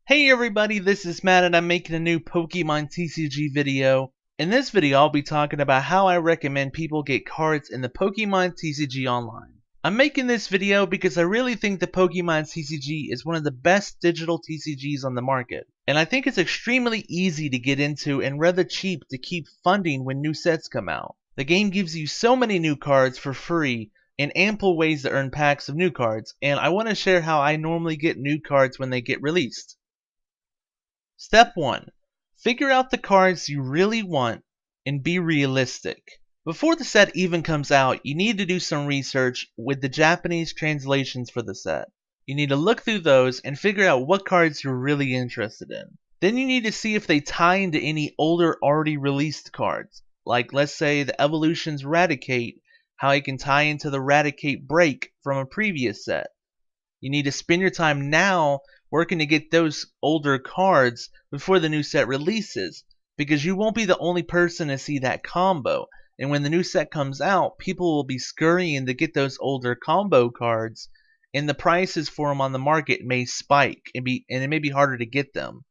Hey everybody, this is Matt and I'm making a new Pokemon TCG video. In this video, I'll be talking about how I recommend people get cards in the Pokemon TCG Online. I'm making this video because I really think the Pokemon TCG is one of the best digital TCGs on the market. And I think it's extremely easy to get into and rather cheap to keep funding when new sets come out. The game gives you so many new cards for free and ample ways to earn packs of new cards, and I want to share how I normally get new cards when they get released. Step 1. Figure out the cards you really want and be realistic. Before the set even comes out, you need to do some research with the Japanese translations for the set. You need to look through those and figure out what cards you're really interested in. Then you need to see if they tie into any older already released cards. Like let's say the Evolution's Raticate, how it can tie into the Raticate break from a previous set. You need to spend your time now working to get those older cards before the new set releases, because you won't be the only person to see that combo, and when the new set comes out, people will be scurrying to get those older combo cards, and the prices for them on the market may spike, and it may be harder to get them.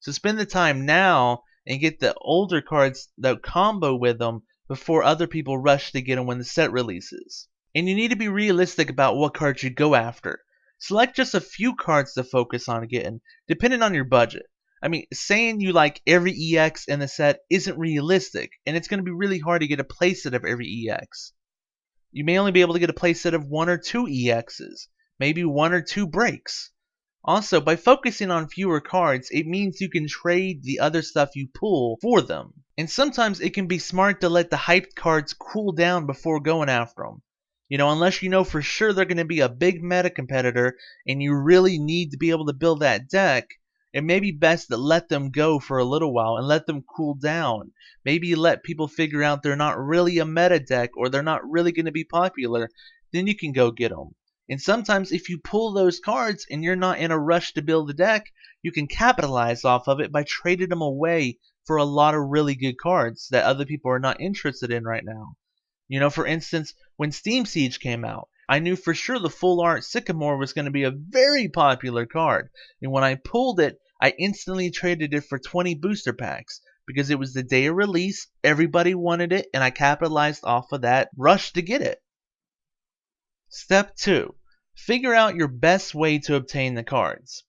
So spend the time now and get the older cards that combo with them before other people rush to get them when the set releases. And you need to be realistic about what cards you go after. Select just a few cards to focus on getting, depending on your budget. I mean, saying you like every EX in the set isn't realistic, and it's going to be really hard to get a playset of every EX. You may only be able to get a playset of 1 or 2 EXs, maybe 1 or 2 breaks. Also, by focusing on fewer cards, it means you can trade the other stuff you pull for them. And sometimes it can be smart to let the hyped cards cool down before going after them. You know, unless you know for sure they're going to be a big meta competitor and you really need to be able to build that deck, it may be best to let them go for a little while and let them cool down. Maybe let people figure out they're not really a meta deck or they're not really going to be popular, then you can go get them. And sometimes if you pull those cards and you're not in a rush to build a deck, you can capitalize off of it by trading them away for a lot of really good cards that other people are not interested in right now. You know, for instance, when Steam Siege came out, I knew for sure the full art Sycamore was going to be a very popular card. And when I pulled it, I instantly traded it for 20 booster packs. Because it was the day of release, everybody wanted it, and I capitalized off of that rush to get it. Step 2. Figure out your best way to obtain the cards.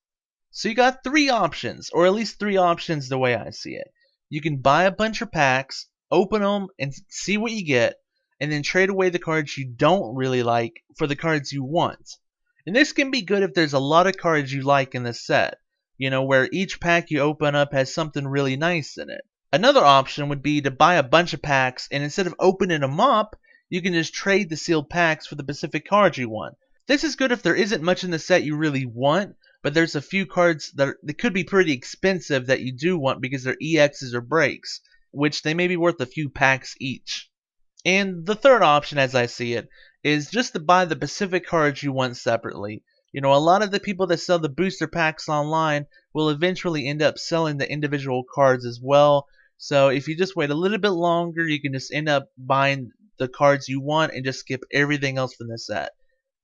So you got 3 options, or at least 3 options the way I see it. You can buy a bunch of packs, open them, and see what you get, and then trade away the cards you don't really like for the cards you want. And this can be good if there's a lot of cards you like in the set, you know, where each pack you open up has something really nice in it. Another option would be to buy a bunch of packs, and instead of opening them up, you can just trade the sealed packs for the specific cards you want. This is good if there isn't much in the set you really want, but there's a few cards that could be pretty expensive that you do want because they're EXs or breaks, which they may be worth a few packs each. And the third option, as I see it, is just to buy the specific cards you want separately. You know, a lot of the people that sell the booster packs online will eventually end up selling the individual cards as well. So if you just wait a little bit longer, you can just end up buying the cards you want and just skip everything else from the set.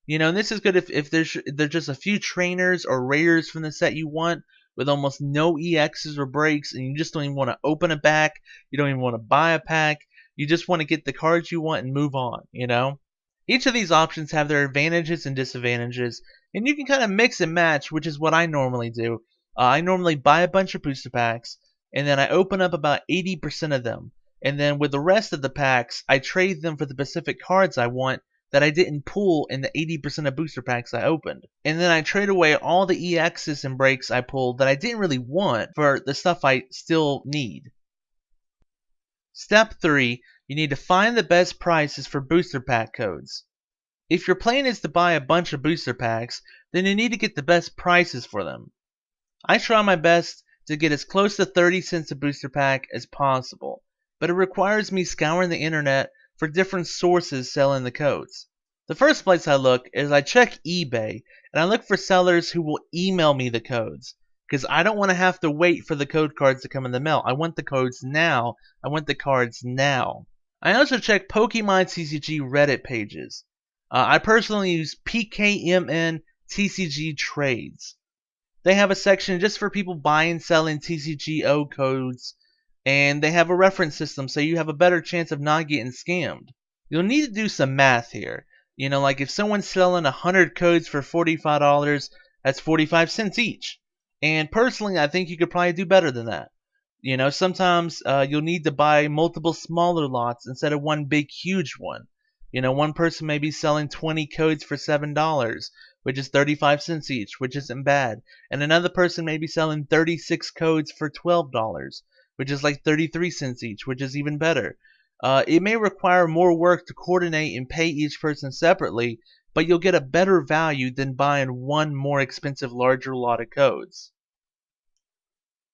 You know, and this is good if there's just a few trainers or rares from the set you want with almost no EXs or breaks, and you just don't even want to open a pack, you don't even want to buy a pack. You just want to get the cards you want and move on, you know? Each of these options have their advantages and disadvantages, and you can kind of mix and match, which is what I normally do. I normally buy a bunch of booster packs, and then I open up about 80% of them. And then with the rest of the packs, I trade them for the specific cards I want that I didn't pull in the 80% of booster packs I opened. And then I trade away all the EXs and breaks I pulled that I didn't really want for the stuff I still need. Step 3. You need to find the best prices for booster pack codes. If your plan is to buy a bunch of booster packs, then you need to get the best prices for them. I try my best to get as close to 30 cents a booster pack as possible, but it requires me scouring the internet for different sources selling the codes. The first place I look is I check eBay, and I look for sellers who will email me the codes. Because I don't want to have to wait for the code cards to come in the mail. I want the codes now. I want the cards now. I also check Pokemon TCG Reddit pages. I personally use PKMN TCG Trades. They have a section just for people buying and selling TCGO codes, and they have a reference system so you have a better chance of not getting scammed. You'll need to do some math here. Like if someone's selling 100 codes for $45, that's 45 cents each. And personally, I think you could probably do better than that. Sometimes you'll need to buy multiple smaller lots instead of one big huge one. One person may be selling 20 codes for $7, which is 35 cents each, which isn't bad. And another person may be selling 36 codes for $12, which is like 33 cents each, which is even better. It may require more work to coordinate and pay each person separately, but you'll get a better value than buying one more expensive larger lot of codes.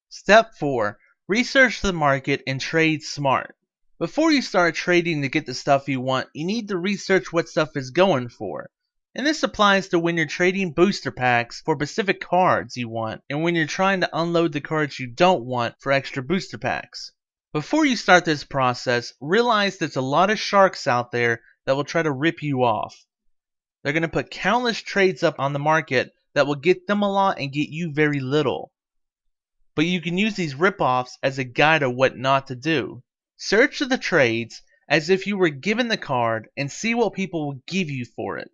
Step 4. Research the market and trade smart. Before you start trading to get the stuff you want, you need to research what stuff is going for. And this applies to when you're trading booster packs for specific cards you want, and when you're trying to unload the cards you don't want for extra booster packs. Before you start this process, realize there's a lot of sharks out there that will try to rip you off. They're going to put countless trades up on the market that will get them a lot and get you very little. But you can use these rip-offs as a guide of what not to do. Search the trades as if you were given the card and see what people will give you for it.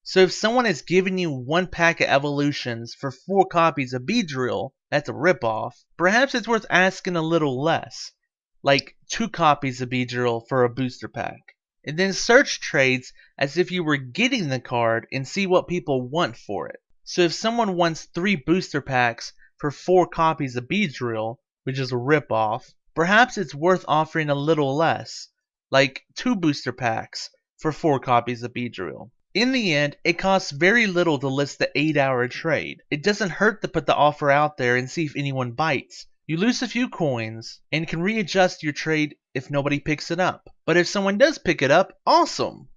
So if someone is giving you one pack of evolutions for 4 copies of Beedrill, that's a rip-off, perhaps it's worth asking a little less, like 2 copies of Beedrill for a booster pack. And then search trades as if you were getting the card and see what people want for it. So if someone wants 3 booster packs for 4 copies of Beedrill, which is a rip-off, perhaps it's worth offering a little less, like 2 booster packs for 4 copies of Beedrill. In the end, it costs very little to list the 8-hour trade. It doesn't hurt to put the offer out there and see if anyone bites. You lose a few coins and can readjust your trade if nobody picks it up. But if someone does pick it up, awesome!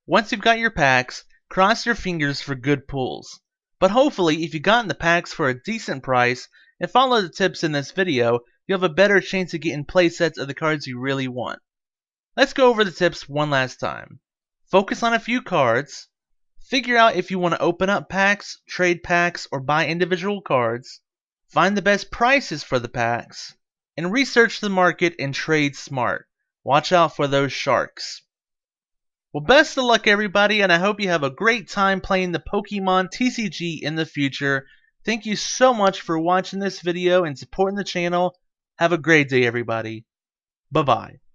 Once you've got your packs, cross your fingers for good pulls. But hopefully, if you got in the packs for a decent price and follow the tips in this video, you have a better chance of getting playsets of the cards you really want. Let's go over the tips one last time. Focus on a few cards, figure out if you want to open up packs, trade packs, or buy individual cards, find the best prices for the packs, and research the market and trade smart. Watch out for those sharks. Well, best of luck everybody, and I hope you have a great time playing the Pokemon TCG in the future. Thank you so much for watching this video and supporting the channel. Have a great day everybody. Bye-bye.